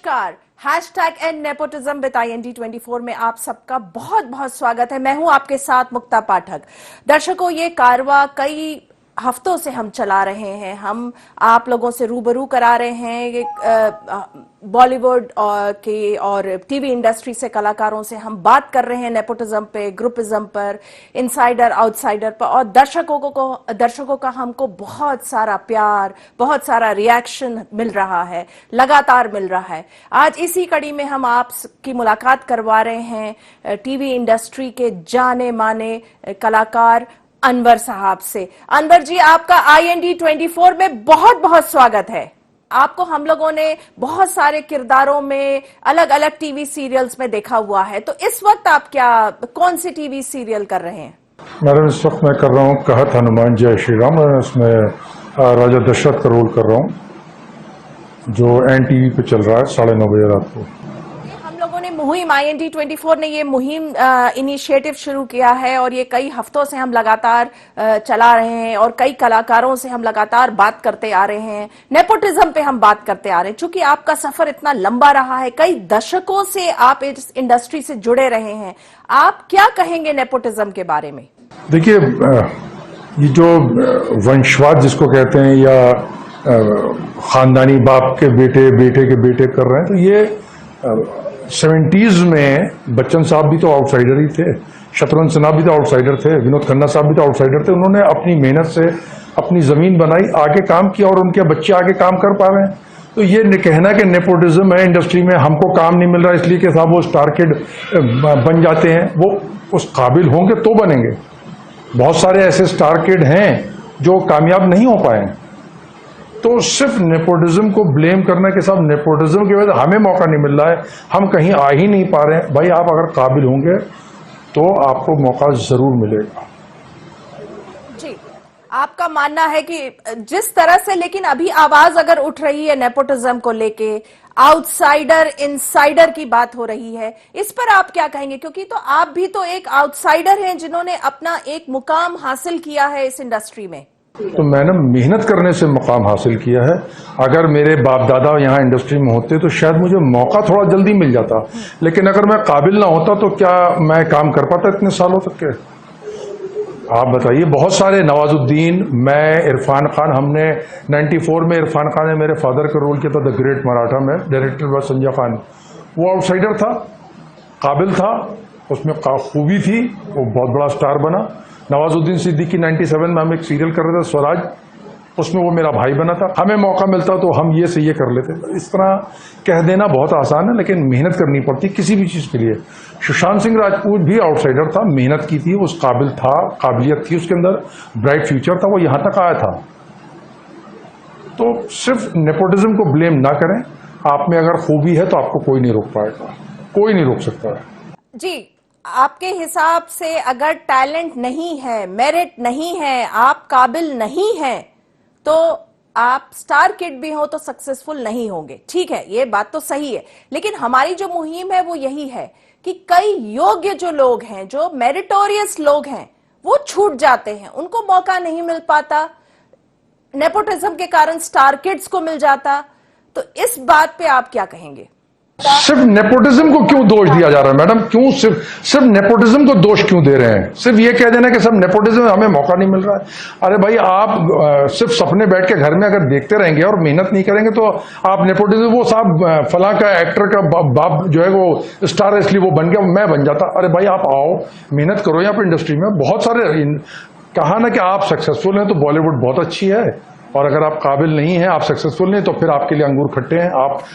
नमस्कार। Hashtag and nepotism with IND24 में आप सबका बहुत बहुत स्वागत है। मैं हूं आपके साथ मुक्ता पाठक। दर्शकों, ये कारवा कई हफ्तों से हम चला रहे हैं। हम आप लोगों से रूबरू करा रहे हैं बॉलीवुड के और टीवी इंडस्ट्री से कलाकारों से हम बात कर रहे हैं नेपोटिज्म पे, ग्रुपिज्म पर, इनसाइडर आउटसाइडर पर, और दर्शकों का हमको बहुत सारा प्यार, बहुत सारा रिएक्शन मिल रहा है, लगातार मिल रहा है। आज इसी कड़ी में हम आपकी मुलाकात करवा रहे हैं टीवी इंडस्ट्री के जाने माने कलाकार अनवर साहब से। अनवर जी, आपका IND24 में बहुत बहुत स्वागत है। आपको हम लोगों ने बहुत सारे किरदारों में अलग अलग टीवी सीरियल्स में देखा हुआ है, तो इस वक्त आप कौन सी टीवी सीरियल कर रहे हैं? मैडम, इस वक्त मैं कर रहा हूँ कहत हनुमान जय श्री राम। मैं इसमें राजा दशरथ का रोल कर रहा हूँ, जो NTV पे चल रहा है 9:30 बजे रात को। हम लोगों ने मुहिम IND24 ने ये मुहिम इनिशिएटिव शुरू किया है और ये कई हफ्तों से हम लगातार चला रहे हैं और कई कलाकारों से हम लगातार बात करते आ रहे हैं। नेपोटिज्म पे हम बात करते आ रहे हैं। चूंकि आपका सफर इतना लंबा रहा है, कई दशकों से आप इस इंडस्ट्री से जुड़े रहे हैं, आप क्या कहेंगे नेपोटिज्म के बारे में? देखिए, ये जो वंशवाद जिसको कहते हैं, या खानदानी बाप के बेटे बेटे के बेटे कर रहे हैं, तो ये 70s में बच्चन साहब भी तो आउटसाइडर ही थे, शत्रुघ्न सिन्हा भी तो आउटसाइडर थे, विनोद खन्ना साहब भी तो आउटसाइडर थे। उन्होंने अपनी मेहनत से अपनी जमीन बनाई, आगे काम किया, और उनके बच्चे आगे काम कर पा रहे हैं। तो ये कहना कि नेपोटिज्म है इंडस्ट्री में, हमको काम नहीं मिल रहा इसलिए कि साहब वो स्टार किड बन जाते हैं, वो उस काबिल होंगे तो बनेंगे। बहुत सारे ऐसे स्टार किड हैं जो कामयाब नहीं हो पाए। तो सिर्फ नेपोटिज्म को ब्लेम करना कि साहब नेपोटिज्म की वजह से हमें मौका नहीं मिल रहा है, हम कहीं आ ही नहीं पा रहे हैं। भाई, आप अगर काबिल होंगे तो आपको मौका जरूर मिलेगा। जी, आपका मानना है कि जिस तरह से लेकिन अभी आवाज अगर उठ रही है नेपोटिज्म को लेके, आउटसाइडर इनसाइडर की बात हो रही है, इस पर आप क्या कहेंगे? क्योंकि तो आप भी तो एक आउटसाइडर हैं जिन्होंने अपना एक मुकाम हासिल किया है इस इंडस्ट्री में। तो मैंने मेहनत करने से मुकाम हासिल किया है। अगर मेरे बाप दादा यहाँ इंडस्ट्री में होते तो शायद मुझे मौका थोड़ा जल्दी मिल जाता, लेकिन अगर मैं काबिल ना होता तो क्या मैं काम कर पाता इतने सालों तक के? आप बताइए। बहुत सारे, नवाजुद्दीन, मैं, इरफान खान, हमने 94 में इरफान खान ने मेरे फादर का रोल किया था द ग्रेट मराठा में, डायरेक्टर बाय संजय खान। वो आउटसाइडर था, काबिल था, उसमें खूबी थी, वो बहुत बड़ा स्टार बना। नवाजुद्दीन सिद्दीकी 97 में हम एक सीरियल कर रहे थे स्वराज, उसमें वो मेरा भाई बना था। हमें मौका मिलता तो हम ये से ये कर लेते। इस तरह कह देना बहुत आसान है, लेकिन मेहनत करनी पड़ती किसी भी चीज़ के लिए। सुशांत सिंह राजपूत भी आउटसाइडर था, मेहनत की थी, उस काबिल था, काबिलियत थी उसके अंदर, ब्राइट फ्यूचर था, वो यहाँ तक आया था। तो सिर्फ नेपोटिज्म को ब्लेम ना करें। आप में अगर खूबी है तो आपको कोई नहीं रोक पाएगा, कोई नहीं रोक सकता है। जी, आपके हिसाब से अगर टैलेंट नहीं है, मेरिट नहीं है, आप काबिल नहीं हैं, तो आप स्टार किड भी हो तो सक्सेसफुल नहीं होंगे। ठीक है, ये बात तो सही है, लेकिन हमारी जो मुहिम है वो यही है कि कई योग्य जो लोग हैं, जो मेरिटोरियस लोग हैं, वो छूट जाते हैं, उनको मौका नहीं मिल पाता। नेपोटिज्म के कारण स्टार किड्स को मिल जाता। तो इस बात पे आप क्या कहेंगे? सिर्फ नेपोटिज्म को क्यों दोष दिया जा रहा है मैडम? क्यों सिर्फ नेपोटिज्म को दोष क्यों दे रहे हैं? सिर्फ ये कह देना कि सब नेपोटिज्म, हमें मौका नहीं मिल रहा है। अरे भाई, आप सिर्फ सपने बैठ के घर में अगर देखते रहेंगे और मेहनत नहीं करेंगे तो आप नेपोटिज्म, वो साहब फला का एक्टर का बाप जो है वो स्टार इसलिए वो बन गया, मैं बन जाता। अरे भाई, आप आओ, मेहनत करो यहाँ पर इंडस्ट्री में। बहुत सारे कहा ना कि आप सक्सेसफुल हैं तो बॉलीवुड बहुत अच्छी है, और अगर आप काबिल नहीं हैं, आप सक्सेसफुल नहीं, तो फिर आपके लिए अंगूर खट्टे हैं।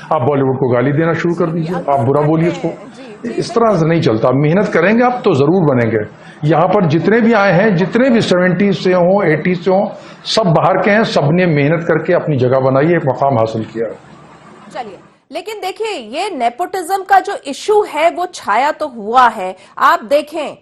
आप बॉलीवुड को गाली देना शुरू कर दीजिए, आप बुरा बोलिए इसको। इस तरह से नहीं चलता। मेहनत करेंगे आप तो जरूर बनेंगे। यहाँ पर जितने भी आए हैं, जितने भी 70s से हों, 80s से हों, सब बाहर के हैं, सबने मेहनत करके अपनी जगह बनाई, एक मुकाम हासिल किया। चलिए, लेकिन देखिए, ये नेपोटिज्म का जो इशू है वो छाया तो हुआ है। आप देखें,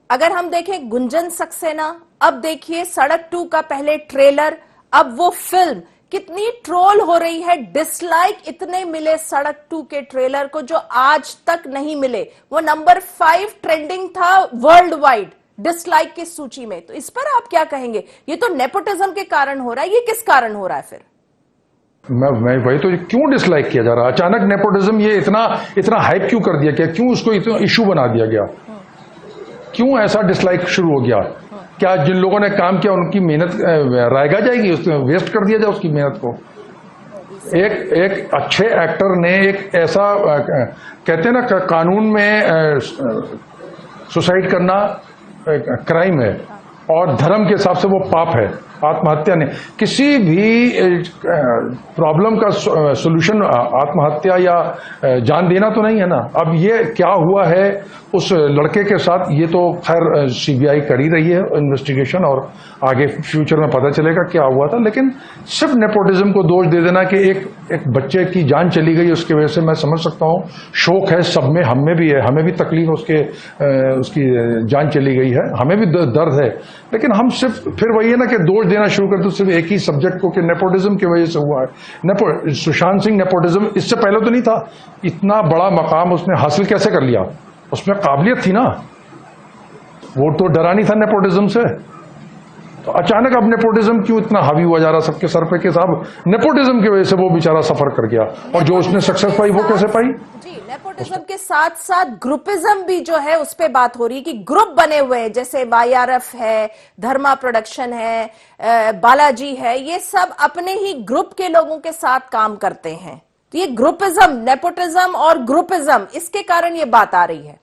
अगर हम देखें गुंजन सक्सेना, अब देखिए सड़क 2 का पहले ट्रेलर, अब वो फिल्म कितनी ट्रोल हो रही है। डिसलाइक इतने मिले सड़क 2 के ट्रेलर को जो आज तक नहीं मिले। वो नंबर 5 ट्रेंडिंग था वर्ल्ड वाइड डिसलाइक की सूची में। तो इस पर आप क्या कहेंगे? ये तो नेपोटिज्म के कारण हो रहा है, ये किस कारण हो रहा है फिर? मैं वही तो, क्यों डिसलाइक किया जा रहा है अचानक नेपोटिज्म? ये इतना हाइप क्यों कर दिया गया? क्यों उसको इतना इशू बना दिया गया? क्यों ऐसा डिसलाइक शुरू हो गया? क्या जिन लोगों ने काम किया उनकी मेहनत रायगा जाएगी? उसमें वेस्ट कर दिया जाए उसकी मेहनत को? एक अच्छे एक्टर ने एक ऐसा कहते हैं ना, कानून में सुसाइड करना क्राइम है और धर्म के हिसाब से वो पाप है। आत्महत्या ने किसी भी प्रॉब्लम का सॉल्यूशन आत्महत्या या जान देना तो नहीं है ना। अब ये क्या हुआ है उस लड़के के साथ, ये तो खैर सीबीआई कर ही रही है इन्वेस्टिगेशन और आगे फ्यूचर में पता चलेगा क्या हुआ था। लेकिन सिर्फ नेपोटिज्म को दोष दे देना कि एक बच्चे की जान चली गई उसकी वजह से, मैं समझ सकता हूँ शोक है सब में, हम में भी है, हमें भी तकलीफ उसकी जान चली गई है, हमें भी दर्द है। लेकिन हम सिर्फ फिर वही है ना कि दोष देना शुरू कर दो सिर्फ एक ही सब्जेक्ट को कि नेपोटिज्म की वजह से हुआ है। सुशांत सिंह नेपोटिज्म इससे पहले तो नहीं था। इतना बड़ा मकाम उसने हासिल कैसे कर लिया? उसमें काबिलियत थी ना, वो तो डरा नहीं था नेपोटिज्म से। तो अचानक अब नेपोटिज्म क्यों इतना हावी हुआ जा रहा सबके सर पे? कि साहब नेपोटिज्म की वजह से वो बेचारा सफर कर गया और जो उसने सक्सेस पाई वो कैसे पाई? जी, नेपोटिज्म के साथ साथ ग्रुपिज्म भी जो है उस पे बात हो रही है कि ग्रुप बने हुए हैं, जैसे वाईआरएफ है, धर्मा प्रोडक्शन है, बालाजी है, ये सब अपने ही ग्रुप के लोगों के साथ काम करते हैं। तो ये ग्रुपिज्म, नेपोटिज्म और ग्रुपिज्म, इसके कारण ये बात आ रही है।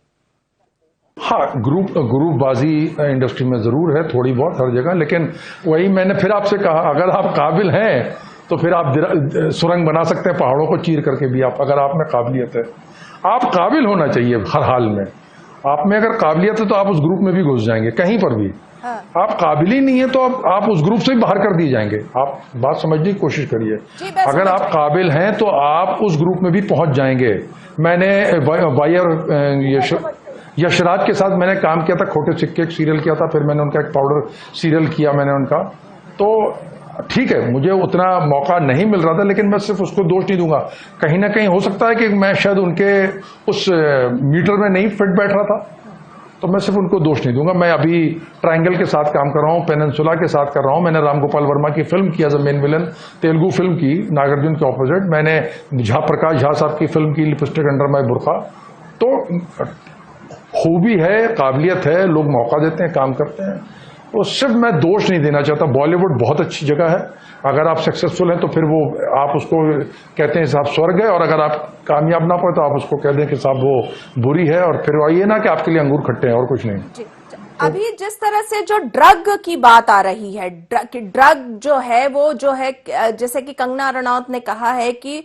हाँ, ग्रुपबाजी इंडस्ट्री में जरूर है थोड़ी बहुत हर जगह। लेकिन वही मैंने फिर आपसे कहा, अगर आप काबिल हैं तो फिर आप सुरंग बना सकते हैं पहाड़ों को चीर करके भी। आप अगर आप में काबिलियत है, आप काबिल होना चाहिए हर हाल में। आप में अगर काबिलियत है तो आप उस ग्रुप में भी घुस जाएंगे कहीं पर भी। हाँ। आप काबिल ही नहीं है तो आप उस ग्रुप से भी बाहर कर दिए जाएंगे। आप बात समझने की कोशिश करिए। अगर आप काबिल हैं तो आप उस ग्रुप में भी पहुंच जाएंगे। मैंने यशराज के साथ मैंने काम किया था, खोटे सिक्के एक सीरियल किया था, फिर मैंने उनका एक पाउडर सीरियल किया मैंने उनका। तो ठीक है, मुझे उतना मौका नहीं मिल रहा था, लेकिन मैं सिर्फ उसको दोष नहीं दूंगा। कहीं ना कहीं हो सकता है कि मैं शायद उनके उस मीटर में नहीं फिट बैठ रहा था, तो मैं सिर्फ उनको दोष नहीं दूंगा। मैं अभी ट्रायंगल के साथ काम कर रहा हूँ, पेनिनसुला के साथ कर रहा हूँ। मैंने राम गोपाल वर्मा की फिल्म की as a main villain, Telugu film की नागार्जुन के ऑपोजिट। मैंने प्रकाश झा साहब की फिल्म की लिपस्टिक अंडर माई बुरखा। तो खूबी है, काबिलियत है, लोग मौका देते हैं, काम करते हैं। तो सिर्फ मैं दोष नहीं देना चाहता। बॉलीवुड बहुत अच्छी जगह है, अगर आप सक्सेसफुल हैं तो फिर वो आप उसको कहते हैं साहब स्वर्ग है, और अगर आप कामयाब ना पाए तो आप उसको कह दें कि साहब वो बुरी है, और फिर ये ना कि आपके लिए अंगूर खट्टे हैं और कुछ नहीं। जी। अभी जिस तरह से जो ड्रग की बात आ रही है, ड्रग जो है वो जो है, जैसे कि कंगना रनौत ने कहा है कि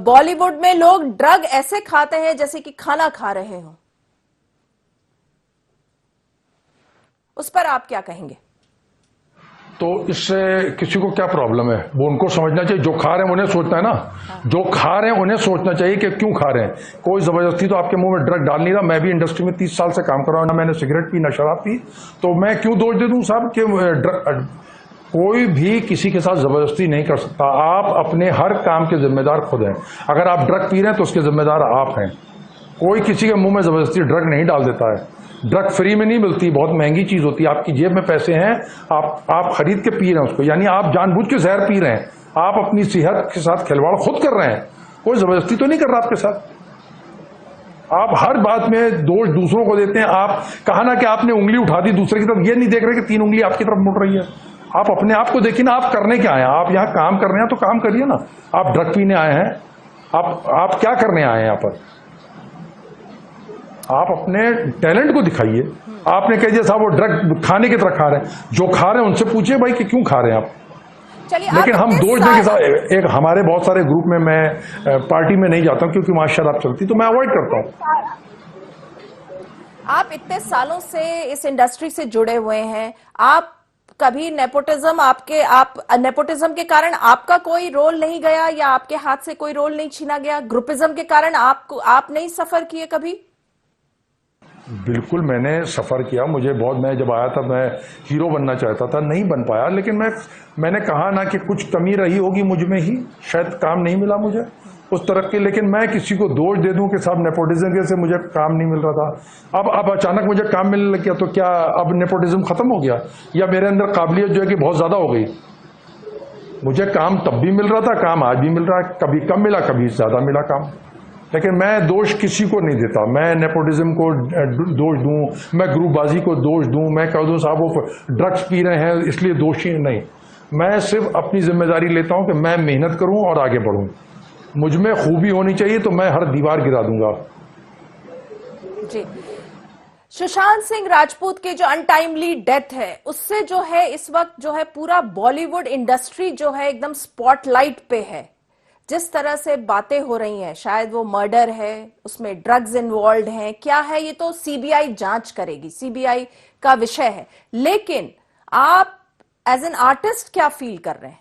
बॉलीवुड में लोग ड्रग ऐसे खाते हैं जैसे कि खाना खा रहे हो, उस पर आप क्या कहेंगे? तो इससे किसी को क्या प्रॉब्लम है? वो उनको समझना चाहिए, जो खा रहे हैं उन्हें सोचना है ना। जो खा रहे हैं उन्हें सोचना चाहिए कि क्यों खा रहे हैं। कोई जबरदस्ती तो आपके मुंह में ड्रग डाल नहीं रहा। मैं भी इंडस्ट्री में 30 साल से काम कर रहा हूं, ना मैंने सिगरेट पी ना शराब पी, तो मैं क्यों दोष दे दूं साहब कि कोई भी किसी के साथ जबरदस्ती नहीं कर सकता। आप अपने हर काम के जिम्मेदार खुद हैं। अगर आप ड्रग पी रहे हैं तो उसके जिम्मेदार आप हैं। कोई किसी के मुंह में जबरदस्ती ड्रग नहीं डाल देता है। ड्रग फ्री में नहीं मिलती, बहुत महंगी चीज होती है। आपकी जेब में पैसे हैं, आप खरीद के पी रहे हैं उसको, यानी आप जानबूझ के जहर पी रहे हैं। आप अपनी सेहत के साथ खिलवाड़ खुद कर रहे हैं, कोई जबरदस्ती तो नहीं कर रहा आपके साथ। आप हर बात में दोष दूसरों को देते हैं। आप कहा ना कि आपने उंगली उठा दी दूसरे की तरफ, ये नहीं देख रहे कि 3 उंगली आपकी तरफ मुड़ रही है। आप अपने आप को देखिए ना, आप करने क्या आए हैं? आप यहाँ काम कर रहे हैं तो काम करिए ना। आप ड्रग पीने आए हैं, आप क्या करने आए हैं यहाँ पर? आप अपने टैलेंट को दिखाइए। आपने कह दिया साहब वो ड्रग खाने की तरह खा रहे हैं, जो खा रहे हैं उनसे पूछिए भाई कि क्यों खा रहे हैं आप। लेकिन हम दोष दें के साथ, एक हमारे बहुत सारे ग्रुप में मैं पार्टी में नहीं जाता हूं क्योंकि वहां शराब चलती, तो मैं अवॉइड करता हूं। आप इतने सालों से इस इंडस्ट्री से जुड़े हुए हैं, आप कभी नेपोटिज्म के कारण आपका कोई रोल नहीं गया या आपके हाथ से कोई रोल नहीं छीना गया? ग्रुपिज्म के कारण आप नहीं सफर किए कभी? बिल्कुल मैंने सफर किया। मैं जब आया था मैं हीरो बनना चाहता था, नहीं बन पाया। लेकिन मैंने कहा ना कि कुछ कमी रही होगी मुझ में ही, शायद काम नहीं मिला मुझे उस तरह के। लेकिन मैं किसी को दोष दे दूं कि साहब नेपोटिज्म से मुझे काम नहीं मिल रहा था, अब अचानक मुझे काम मिलने लग गया, तो क्या अब नेपोटिज्म खत्म हो गया या मेरे अंदर काबिलियत जो है कि बहुत ज्यादा हो गई? मुझे काम तब भी मिल रहा था, काम आज भी मिल रहा है, कभी कम मिला कभी ज़्यादा मिला काम। लेकिन मैं दोष किसी को नहीं देता, मैं नेपोटिज्म को दोष दूं, मैं ग्रुपबाजी को दोष दूं, मैं कह दूं साहब वो ड्रग्स पी रहे हैं इसलिए दोषी नहीं। मैं सिर्फ अपनी जिम्मेदारी लेता हूं कि मैं मेहनत करूं और आगे बढ़ूं। मुझ में खूबी होनी चाहिए तो मैं हर दीवार गिरा दूंगा। जी, सुशांत सिंह राजपूत के जो अनटाइमली डेथ है उससे जो है इस वक्त जो है पूरा बॉलीवुड इंडस्ट्री जो है एकदम स्पॉटलाइट पे है। जिस तरह से बातें हो रही हैं, शायद वो मर्डर है, उसमें ड्रग्स इन्वॉल्व हैं, क्या है ये तो सीबीआई जांच करेगी, सीबीआई का विषय है। लेकिन आप एज एन आर्टिस्ट क्या फील कर रहे हैं?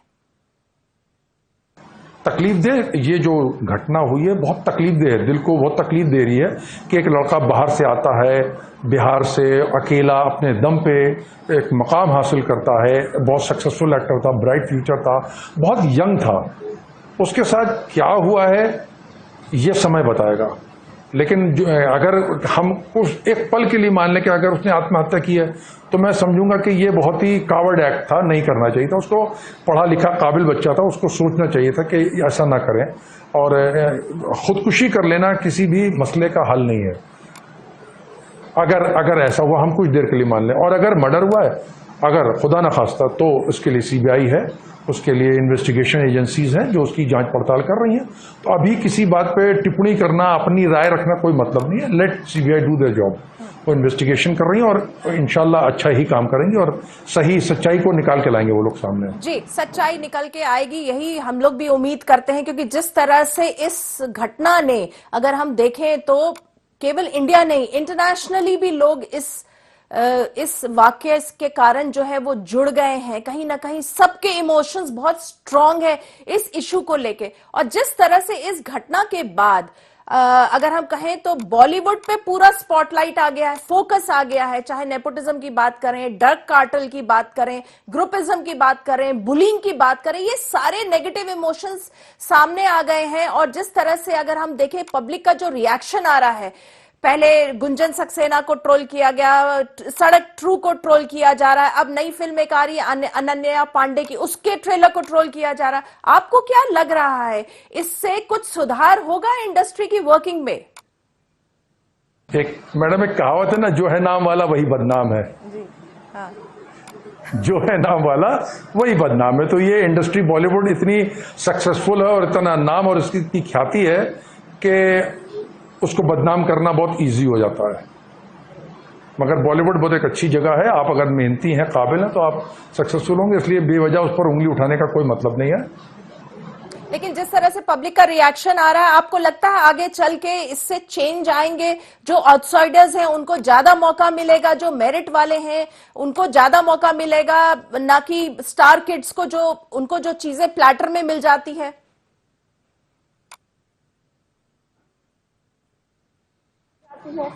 तकलीफ दे, ये जो घटना हुई है बहुत तकलीफ दे है, दिल को बहुत तकलीफ दे रही है कि एक लड़का बाहर से आता है, बिहार से अकेला अपने दम पे एक मकाम हासिल करता है, बहुत सक्सेसफुल एक्टर था, ब्राइट फ्यूचर था, बहुत यंग था। उसके साथ क्या हुआ है ये समय बताएगा। लेकिन अगर हम उस एक पल के लिए मान लें कि अगर उसने आत्महत्या की है तो मैं समझूंगा कि ये बहुत ही कावर्ड एक्ट था, नहीं करना चाहिए था। उसको पढ़ा लिखा काबिल बच्चा था, उसको सोचना चाहिए था कि ऐसा ना करें। और खुदकुशी कर लेना किसी भी मसले का हल नहीं है। अगर ऐसा हुआ, हम कुछ देर के लिए मान लें, और अगर मर्डर हुआ है, अगर खुदा न खास्ता, तो इसके लिए सीबीआई है, उसके लिए इन्वेस्टिगेशन एजेंसीज हैं जो उसकी जांच पड़ताल कर रही हैं। तो अभी किसी बात पे टिप्पणी करना, अपनी राय रखना कोई मतलब नहीं है। Let CBI do their job. वो इन्वेस्टिगेशन कर रही हैं और इंशाल्लाह अच्छा ही काम करेंगे और सही सच्चाई को निकाल के लाएंगे वो लोग सामने। जी, सच्चाई निकल के आएगी, यही हम लोग भी उम्मीद करते हैं, क्योंकि जिस तरह से इस घटना ने, अगर हम देखें तो केवल इंडिया नहीं, इंटरनेशनली भी लोग इस वाकये के कारण जो है वो जुड़ गए हैं। कहीं ना कहीं सबके इमोशंस बहुत स्ट्रांग है इस इशू को लेके। और जिस तरह से इस घटना के बाद अगर हम कहें तो बॉलीवुड पे पूरा स्पॉटलाइट आ गया है, फोकस आ गया है। चाहे नेपोटिज्म की बात करें, ड्रग कार्टेल की बात करें, ग्रुपिज्म की बात करें, बुलिंग की बात करें, ये सारे नेगेटिव इमोशंस सामने आ गए हैं। और जिस तरह से अगर हम देखें पब्लिक का जो रिएक्शन आ रहा है, पहले गुंजन सक्सेना को ट्रोल किया गया, सड़क ट्रू को ट्रोल किया जा रहा है, अब नई फिल्म एक आ रही है अनन्या पांडे की, उसके ट्रेलर को ट्रोल किया जा रहा है। आपको क्या लग रहा है, इससे कुछ सुधार होगा इंडस्ट्री की वर्किंग में? एक मैडम एक कहावत है ना, जो है नाम वाला वही बदनाम है। जी, हाँ। जो है नाम वाला वही बदनाम है। तो ये इंडस्ट्री बॉलीवुड इतनी सक्सेसफुल है और इतना नाम और इसकी इतनी ख्याति है कि उसको बदनाम करना बहुत इजी हो जाता है। मगर बॉलीवुड बहुत एक अच्छी जगह है, आप अगर मेहनती हैं, काबिल हैं, तो आप सक्सेसफुल होंगे। इसलिए बेवजह उस पर उंगली उठाने का कोई मतलब नहीं है। लेकिन जिस तरह से पब्लिक का रिएक्शन आ रहा है, आपको लगता है आगे चल के इससे चेंज आएंगे? जो आउटसाइडर्स हैं उनको ज्यादा मौका मिलेगा, जो मेरिट वाले हैं उनको ज्यादा मौका मिलेगा, ना कि स्टार किड्स को जो उनको जो चीजें प्लेटर में मिल जाती है?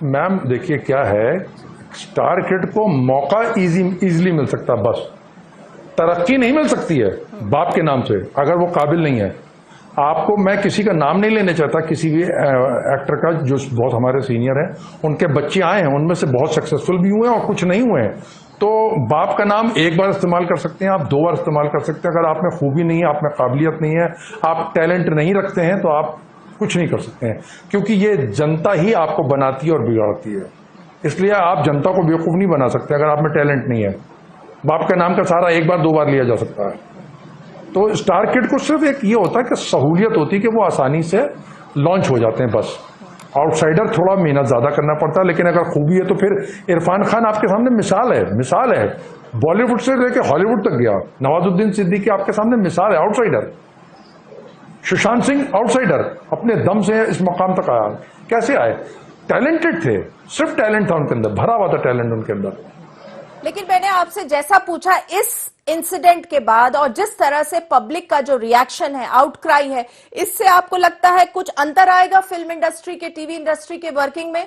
मैम देखिए क्या है, स्टार किड को मौका इजीली मिल सकता, बस तरक्की नहीं मिल सकती है बाप के नाम से अगर वो काबिल नहीं है। आपको, मैं किसी का नाम नहीं लेने चाहता, किसी भी एक्टर का जो बहुत हमारे सीनियर हैं, उनके बच्चे आए हैं, उनमें से बहुत सक्सेसफुल भी हुए हैं और कुछ नहीं हुए हैं। तो बाप का नाम एक बार इस्तेमाल कर सकते हैं, आप 2 बार इस्तेमाल कर सकते हैं। अगर आप में खूबी नहीं है, आप में काबिलियत नहीं है, आप टैलेंट नहीं रखते हैं, तो आप कुछ नहीं कर सकते हैं, क्योंकि ये जनता ही आपको बनाती है और बिगाड़ती है। इसलिए आप जनता को बेवकूफ़ नहीं बना सकते अगर आप में टैलेंट नहीं है। बाप का नाम का सहारा एक बार 2 बार लिया जा सकता है। तो स्टार किड को सिर्फ एक ये होता है कि सहूलियत होती है कि वो आसानी से लॉन्च हो जाते हैं, बस। आउटसाइडर थोड़ा मेहनत ज़्यादा करना पड़ता है, लेकिन अगर खूबी है तो फिर इरफान खान आपके सामने मिसाल है। बॉलीवुड से लेकर हॉलीवुड तक गया। नवाजुद्दीन सिद्दीकी आपके सामने मिसाल है, आउटसाइडर। सुशांत सिंह आउटसाइडर, अपने दम से इस मकाम तक आया। कैसे आए? टैलेंटेड थे, सिर्फ टैलेंट था उनके अंदर, भरा हुआ था टैलेंट उनके अंदर। लेकिन मैंने आपसे जैसा पूछा, इस इंसिडेंट के बाद और जिस तरह से पब्लिक का जो रिएक्शन है, आउटक्राई है, इससे आपको लगता है कुछ अंतर आएगा फिल्म इंडस्ट्री के, टीवी इंडस्ट्री के वर्किंग में?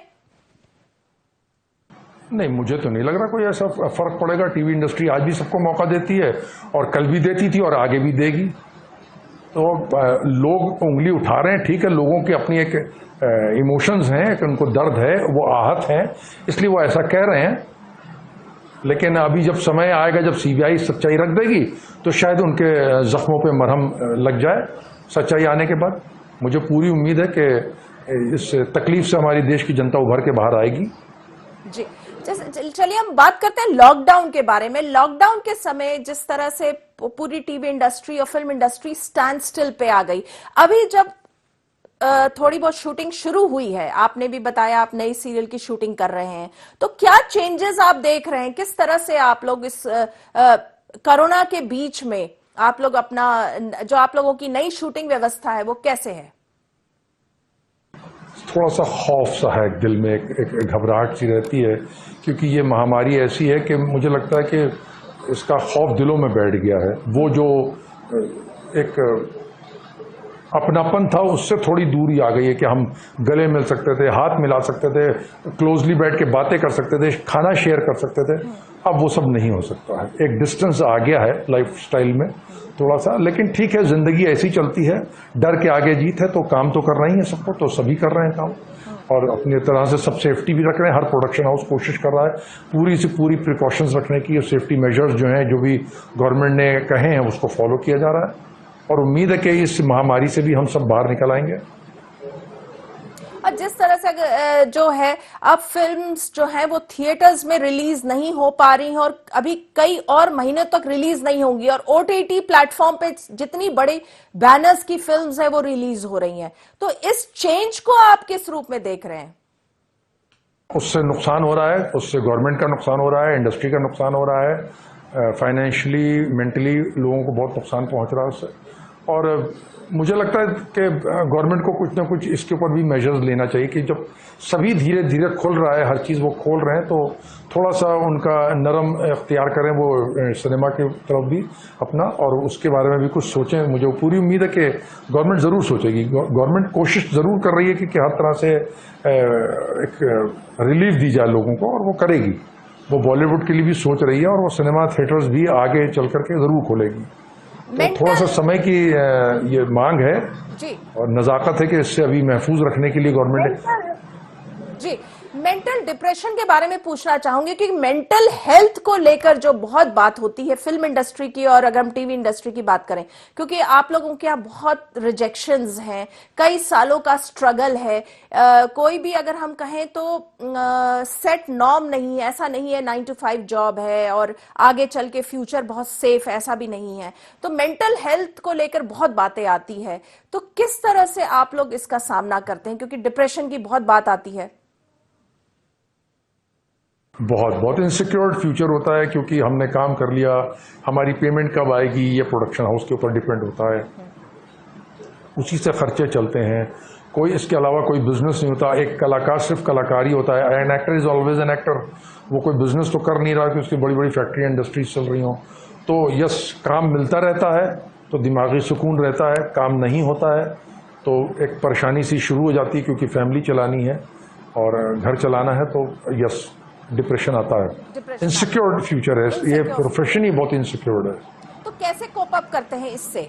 नहीं, मुझे तो नहीं लग रहा कोई ऐसा फर्क पड़ेगा। टीवी इंडस्ट्री आज भी सबको मौका देती है और कल भी देती थी और आगे भी देगी। तो लोग उंगली उठा रहे हैं, ठीक है, लोगों की अपनी एक इमोशंस हैं, एक उनको दर्द है, वो आहत हैं, इसलिए वो ऐसा कह रहे हैं। लेकिन अभी जब समय आएगा, जब सीबीआई सच्चाई रख देगी, तो शायद उनके जख्मों पे मरहम लग जाए। सच्चाई आने के बाद मुझे पूरी उम्मीद है कि इस तकलीफ से हमारी देश की जनता उभर के बाहर आएगी। जी, चलिए हम बात करते हैं लॉकडाउन के बारे में। लॉकडाउन के समय जिस तरह से पूरी टीवी इंडस्ट्री और फिल्म इंडस्ट्री स्टैंड स्टिल पे आ गई, अभी जब थोड़ी बहुत शूटिंग शुरू हुई है, आपने भी बताया आप नई सीरियल की शूटिंग कर रहे हैं, तो क्या चेंजेस आप देख रहे हैं? किस तरह से आप लोग इस कोरोना के बीच में आप लोग अपना जो आप लोगों की नई शूटिंग व्यवस्था है वो कैसे है? थोड़ा सा खौफ सा है दिल में, एक घबराहट सी रहती है, क्योंकि ये महामारी ऐसी है कि मुझे लगता है कि इसका खौफ दिलों में बैठ गया है। वो जो एक अपनापन था उससे थोड़ी दूरी आ गई है कि हम गले मिल सकते थे, हाथ मिला सकते थे, क्लोजली बैठ के बातें कर सकते थे, खाना शेयर कर सकते थे। अब वो सब नहीं हो सकता है। एक डिस्टेंस आ गया है लाइफस्टाइल में थोड़ा सा, लेकिन ठीक है, जिंदगी ऐसी चलती है। डर के आगे जीत है, तो काम तो करना ही है सबको, तो सभी कर रहे हैं काम, और अपनी तरह से सब सेफ्टी भी रख रहे हैं। हर प्रोडक्शन हाउस कोशिश कर रहा है पूरी से पूरी प्रिकॉशंस रखने की, और सेफ्टी मेजर्स जो हैं, जो भी गवर्नमेंट ने कहे हैं, उसको फॉलो किया जा रहा है, और उम्मीद है कि इस महामारी से भी हम सब बाहर निकल आएंगे। और जिस तरह से जो है अब फिल्म्स जो है वो थिएटर्स में रिलीज नहीं हो पा रही हैं, और अभी कई और महीने तक रिलीज नहीं होंगी, और ओटीटी प्लेटफॉर्म पे जितनी बड़ी बैनर्स की फिल्म्स है वो रिलीज हो रही हैं, तो इस चेंज को आप किस रूप में देख रहे हैं? उससे नुकसान हो रहा है, उससे गवर्नमेंट का नुकसान हो रहा है, इंडस्ट्री का नुकसान हो रहा है, फाइनेंशियली, मेंटली लोगों को बहुत नुकसान पहुंच रहा है उससे। और मुझे लगता है कि गवर्नमेंट को कुछ ना कुछ इसके ऊपर भी मेजर्स लेना चाहिए कि जब सभी धीरे धीरे खुल रहा है, हर चीज़ वो खोल रहे हैं, तो थोड़ा सा उनका नरम इख्तियार करें वो सिनेमा की तरफ भी अपना, और उसके बारे में भी कुछ सोचें। मुझे पूरी उम्मीद है कि गवर्नमेंट ज़रूर सोचेगी। गवर्नमेंट कोशिश ज़रूर कर रही है कि हर तरह से एक रिलीफ दी जाए लोगों को, और वो करेगी। वो बॉलीवुड के लिए भी सोच रही है, और वो सिनेमा थिएटर्स भी आगे चल करके ज़रूर खोलेगी। तो थोड़ा सा समय की ये मांग है जी, और नज़ाकत है कि इससे अभी महफूज रखने के लिए गवर्नमेंट जी। मेंटल डिप्रेशन के बारे में पूछना चाहूंगी कि मेंटल हेल्थ को लेकर जो बहुत बात होती है फिल्म इंडस्ट्री की, और अगर हम टीवी इंडस्ट्री की बात करें, क्योंकि आप लोगों के यहाँ बहुत रिजेक्शंस हैं, कई सालों का स्ट्रगल है, कोई भी अगर हम कहें तो सेट नॉर्म नहीं है, ऐसा नहीं है 9 to 5 जॉब है और आगे चल के फ्यूचर बहुत सेफ, ऐसा भी नहीं है। तो मेंटल हेल्थ को लेकर बहुत बातें आती है, तो किस तरह से आप लोग इसका सामना करते हैं, क्योंकि डिप्रेशन की बहुत बात आती है? बहुत इनसिक्योर फ्यूचर होता है, क्योंकि हमने काम कर लिया, हमारी पेमेंट कब आएगी ये प्रोडक्शन हाउस के ऊपर डिपेंड होता है, उसी से खर्चे चलते हैं। कोई इसके अलावा कोई बिजनेस नहीं होता। एक कलाकार सिर्फ कलाकारी होता है, an actor is always an actor. वो कोई बिजनेस तो कर नहीं रहा कि उसकी बड़ी बड़ी फैक्ट्री इंडस्ट्रीज चल रही हों। तो यस, काम मिलता रहता है तो दिमागी सुकून रहता है, काम नहीं होता है तो एक परेशानी सी शुरू हो जाती है, क्योंकि फैमिली चलानी है और घर चलाना है, तो यस, डिप्रेशन आता है। इनसिक्योर फ्यूचर है, ये प्रोफेशन ही बहुत इनसिक्योर है। तो कैसे कोप अप करते हैं इससे?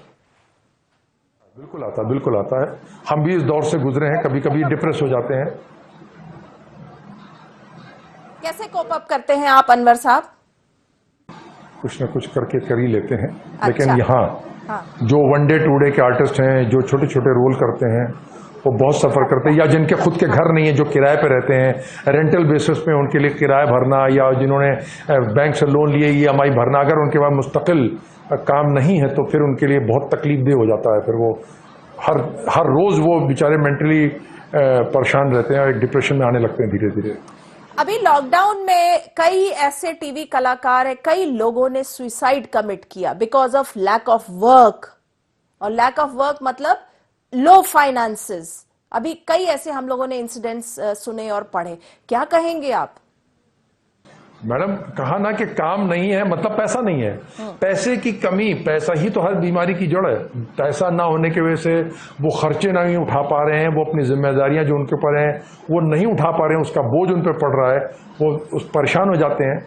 बिल्कुल आता है। हम भी इस दौर से गुजरे हैं, कभी कभी डिप्रेस हो जाते हैं। कैसे कोप अप करते हैं आप अनवर साहब? कुछ ना कुछ करके कर ही लेते हैं। अच्छा। लेकिन यहाँ जो वन डे टू डे के आर्टिस्ट हैं, जो छोटे छोटे रोल करते हैं, वो बहुत सफ़र करते हैं, या जिनके खुद के घर नहीं है, जो किराए पे रहते हैं, रेंटल बेसिस पे उनके लिए किराया भरना, या जिन्होंने बैंक से लोन लिए EMI भरना, अगर उनके पास मुस्तकिल काम नहीं है तो फिर उनके लिए बहुत तकलीफदेह हो जाता है। फिर वो हर रोज़ वो बेचारे मेंटली परेशान रहते हैं और एक डिप्रेशन में आने लगते हैं धीरे धीरे। अभी लॉकडाउन में कई ऐसे टीवी कलाकार हैं, कई लोगों ने सुसाइड कमिट किया because of lack of work, और लैक ऑफ वर्क मतलब लो फाइनेंसेस। अभी कई ऐसे हम लोगों ने इंसिडेंट्स सुने और पढ़े, क्या कहेंगे आप? मैडम, कहा ना कि काम नहीं है मतलब पैसा नहीं है। पैसे की कमी, पैसा ही तो हर बीमारी की जड़ है। पैसा ना होने की वजह से वो खर्चे नहीं उठा पा रहे हैं, वो अपनी जिम्मेदारियां जो उनके ऊपर हैं वो नहीं उठा पा रहे हैं, उसका बोझ उन पर पड़ रहा है, वो परेशान हो जाते हैं।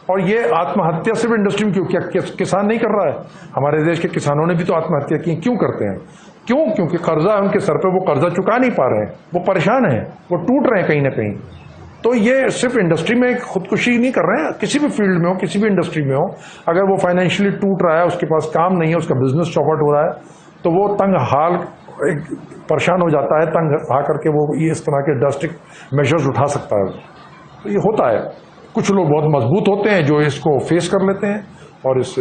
और ये आत्महत्या सिर्फ इंडस्ट्री में क्यों, क्या किसान नहीं कर रहा है? हमारे देश के किसानों ने भी तो आत्महत्या की। क्यों करते हैं? क्योंकि कर्जा है उनके सर पे, वो कर्जा चुका नहीं पा रहे हैं, वो परेशान हैं, वो टूट रहे हैं कहीं ना कहीं। तो ये सिर्फ इंडस्ट्री में खुदकुशी नहीं कर रहे हैं, किसी भी फील्ड में हो, किसी भी इंडस्ट्री में हो, अगर वो फाइनेंशियली टूट रहा है, उसके पास काम नहीं है, उसका बिजनेस चौपट हो रहा है, तो वो तंग हाल एक परेशान हो जाता है, तंग आ करके वो ये इस तरह के ड्रास्टिक मेजर्स उठा सकता है। तो ये होता है। कुछ लोग बहुत मजबूत होते हैं जो इसको फेस कर लेते हैं और इस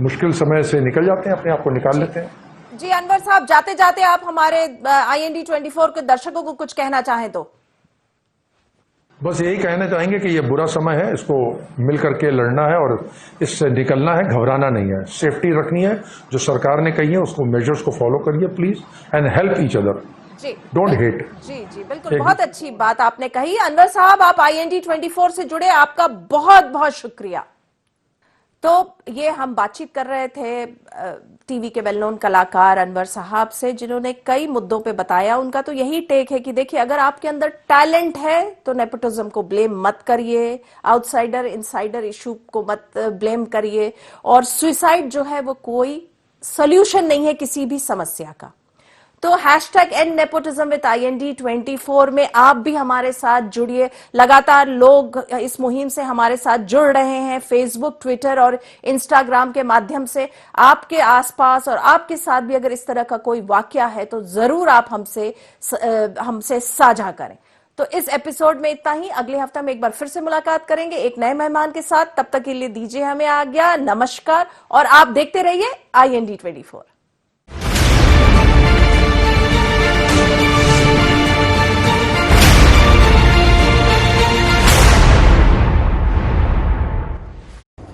मुश्किल समय से निकल जाते हैं, अपने आप को निकाल लेते हैं। जी अनवर साहब, जाते जाते आप हमारे IND24 के दर्शकों को कुछ कहना चाहें तो? बस यही कहना चाहेंगे कि ये बुरा समय है, इसको मिल करके लड़ना है और इससे निकलना है, घबराना नहीं है, सेफ्टी रखनी है। जो सरकार ने कही है उसको मेजर्स को फॉलो करिए please, and help each other, जी डोंट हेट। जी जी बिल्कुल, बहुत अच्छी बात आपने कही। अनवर साहब, आप IND24 से जुड़े, आपका बहुत बहुत शुक्रिया। तो ये हम बातचीत कर रहे थे टीवी के वेल नोन कलाकार अनवर साहब से, जिन्होंने कई मुद्दों पे बताया। उनका तो यही टेक है कि देखिए, अगर आपके अंदर टैलेंट है तो नेपोटिज्म को ब्लेम मत करिए, आउटसाइडर इनसाइडर इशू को मत ब्लेम करिए, और सुसाइड जो है वो कोई सोल्यूशन नहीं है किसी भी समस्या का। तो #EndNepotism with IND24 में आप भी हमारे साथ जुड़िए। लगातार लोग इस मुहिम से हमारे साथ जुड़ रहे हैं, फेसबुक, ट्विटर और इंस्टाग्राम के माध्यम से। आपके आसपास और आपके साथ भी अगर इस तरह का कोई वाकया है तो जरूर आप हमसे साझा करें। तो इस एपिसोड में इतना ही। अगले हफ्ते में एक बार फिर से मुलाकात करेंगे एक नए मेहमान के साथ। तब तक के लिए दीजिए हमें आज्ञा, नमस्कार, और आप देखते रहिए IND24।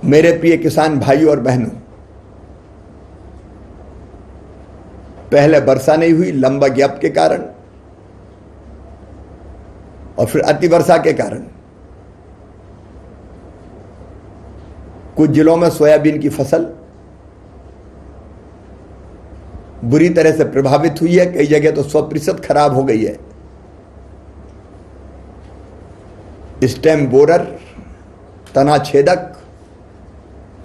मेरे प्रिय किसान भाइयों और बहनों, पहले वर्षा नहीं हुई लंबा गैप के कारण, और फिर अति वर्षा के कारण कुछ जिलों में सोयाबीन की फसल बुरी तरह से प्रभावित हुई है। कई जगह तो 100% खराब हो गई है। स्टेम बोरर, तना छेदक